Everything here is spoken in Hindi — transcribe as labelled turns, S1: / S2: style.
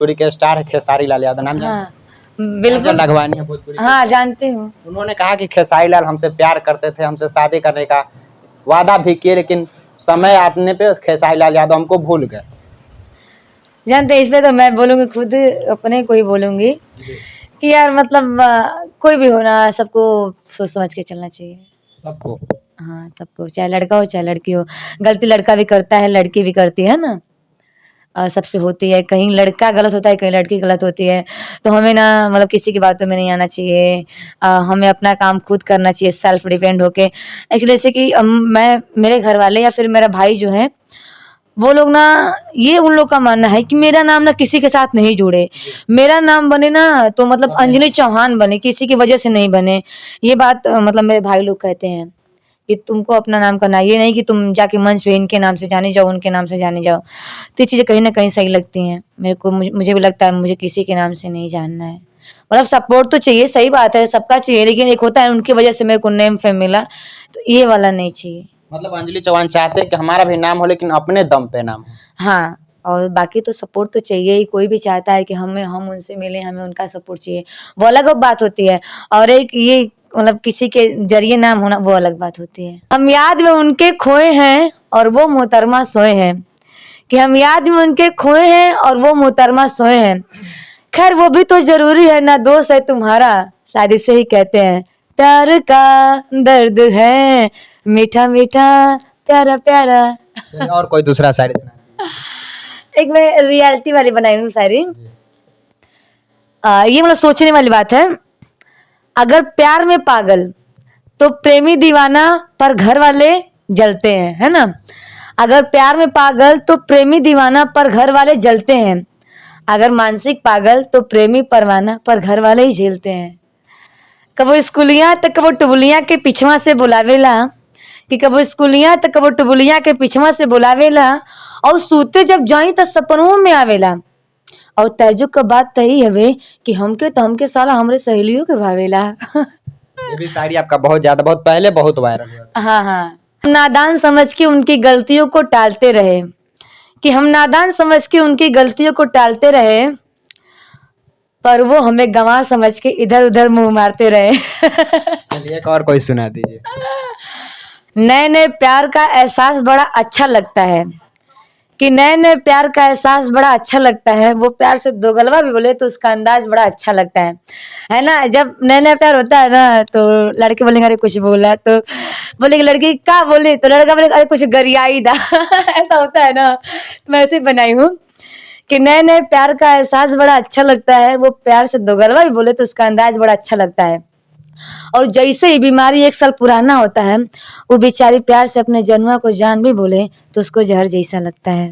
S1: भोजपुरी के स्टार है खेसारी लाल यादव, नाम
S2: हाँ
S1: जानते
S2: बिल्कुल,
S1: लगवानी है भोजपुरी के?
S2: हाँ जानती हूँ।
S1: उन्होंने कहा कि खेसारी लाल हमसे प्यार करते थे, हमसे शादी करने का वादा भी किए, लेकिन समय आने पे खेसारी लाल यादव हमको भूल गए।
S2: जानते इस पे तो मैं बोलूँगी, खुद अपने को ही बोलूँगी कि यार मतलब कोई भी हो ना, सबको सोच समझ के चलना चाहिए।
S1: सबको।
S2: हाँ सबको, चाहे लड़का हो चाहे लड़की हो। गलती लड़का भी करता है, लड़की भी करती है ना, सबसे होती है। कहीं लड़का गलत होता है, कहीं लड़की गलत होती है। तो हमें ना मतलब किसी की बातों में नहीं आना चाहिए। हमें अपना काम खुद करना चाहिए, सेल्फ डिपेंड होके। एक्चुअली जैसे कि मैं, मेरे घर वाले या फिर मेरा भाई जो है, वो लोग ना, ये उन लोग का मानना है कि मेरा नाम ना किसी के साथ नहीं जुड़े। मेरा नाम बने ना तो मतलब अंजलि चौहान बने, किसी की वजह से नहीं बने। ये बात मतलब मेरे भाई लोग कहते हैं कि तुमको अपना नाम करना है, ये नहीं कि तुम जाके मंच पे इनके नाम से जाने जाओ, उनके नाम से जाने जाओ। तो ये चीज़ें कहीं ना कहीं सही लगती हैं मेरे को। मुझे भी लगता है मुझे किसी के नाम से नहीं जानना है। मतलब सपोर्ट तो चाहिए, सही बात है, सबका चाहिए, लेकिन एक होता है उनकी वजह से मेरे को नेम फेम मिला, तो ये वाला नहीं चाहिए।
S1: मतलब अंजलि चौहान चाहते हैं कि हमारा भी नाम हो, लेकिन अपने दम पे नाम हो।
S2: हाँ, और बाकी तो सपोर्ट तो चाहिए ही। कोई भी चाहता है कि हम उनसे मिलें, हमें उनका सपोर्ट चाहिए, वो अलग बात होती है। और एक ये मतलब किसी के जरिए नाम होना, वो अलग बात होती है। हम याद में उनके खोए हैं और वो मोहतरमा सोए हैं, कि हम याद में उनके खोए हैं और वो मोहतरमा सोए हैं। खैर वो भी तो जरूरी है ना, दोस्त है तुम्हारा, शायद इससे ही कहते हैं प्यार का दर्द है मीठा मीठा प्यारा प्यारा।
S1: चलिए और कोई दूसरा शायरी सुना दीजिए।
S2: एक मैं रियलिटी वाली बनाई हूँ शायरी। ये मतलब सोचने वाली बात है। अगर प्यार में पागल तो प्रेमी दीवाना पर घर वाले जलते हैं, है ना। अगर प्यार में पागल तो प्रेमी दीवाना पर घर वाले जलते हैं। अगर मानसिक पागल तो प्रेमी परवाना पर घर वाले ही झेलते हैं। कबो स्कूलियाँ तो कबो टुबुलियाँ के पिछवा से बुलावेला, कि कबो स्कूलियाँ तो कबो टुबुलियाँ के पिछवा से बुलावेला, और सूते जब जाई तो सपनों में आवेला। और तैजुब का बात तही हवे कि हमके साला हमरे सहेलियों के भावेला।
S1: ये भी शायरी आपका बहुत ज्यादा, बहुत पहले बहुत वायरल हुआ था।
S2: हाँ हाँ। नादान समझ के उनकी गलतियों को टालते रहे, कि हम नादान समझ के उनकी गलतियों को टालते रहे, पर वो हमें गंवार समझ के इधर उधर मुंह मारते रहे।
S1: चलिए एक और कोई सुना दीजिए।
S2: नए नए प्यार का एहसास बड़ा अच्छा लगता है, कि नए नए प्यार का एहसास बड़ा अच्छा लगता है। वो प्यार से दो गलवा भी बोले तो उसका अंदाज बड़ा अच्छा लगता है ना। जब नया नया प्यार होता है ना, तो लड़के बोलेंगे अरे कुछ बोला, तो बोलेंगे लड़की क्या बोले, तो लड़का बोलेगा अरे कुछ गरियाई दा। ऐसा होता है ना, तो मैं ऐसे ही बनाई हूँ कि नए नए प्यार का एहसास बड़ा अच्छा लगता है। वो प्यार से दो गलवा भी बोले तो उसका अंदाज बड़ा अच्छा लगता है। और जैसे ही बीमारी 1 साल पुराना होता है, वो बेचारी प्यार से अपने जनुआ को जान भी बोले तो उसको जहर जैसा लगता है।